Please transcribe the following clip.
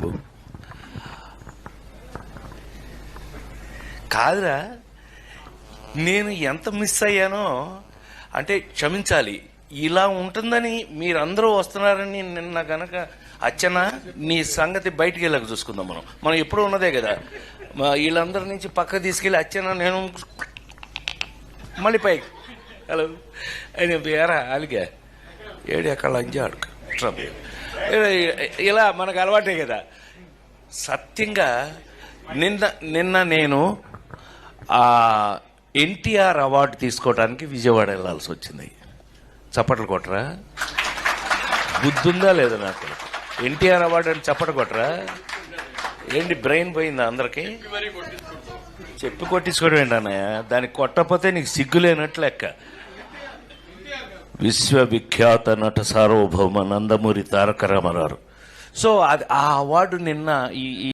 బాబు. కాదురా, నేను ఎంత మిస్ అయ్యానో అంటే క్షమించాలి. ఇలా ఉంటుందని మీరందరూ వస్తున్నారని నిన్న గనక అచ్చనా నీ సంగతి బయటికి వెళ్ళక చూసుకుందాం. మనం ఎప్పుడూ ఉన్నదే కదా. వీళ్ళందరి నుంచి పక్క తీసుకెళ్ళి అచ్చనా నేను మళ్ళీ పైకి హలో అని వేరా అలిగా ఏడు ఎక్కడ లంజాడు ఇలా మనకు అలవాటే కదా. సత్యంగా నిన్న నేను ఎన్టీఆర్ అవార్డు తీసుకోవడానికి విజయవాడ వెళ్ళాల్సి వచ్చింది. చప్పట్లు కొట్టరా? బుద్ధుందా లేదా నాకు? ఎన్టీఆర్ అవార్డు అని చప్పట్లు కొట్టరా? ఏంటి బ్రెయిన్ పోయిందా అందరికి? చెప్పి కొట్టించుకోవడం ఏంటి అన్నయ్య? దానికి కొట్టకపోతే నీకు సిగ్గులేనట్లు లెక్క. విశ్వవిఖ్యాత నట సార్వభౌమ నందమూరి తారక రామారావు. సో అది ఆ అవార్డు నిన్న ఈ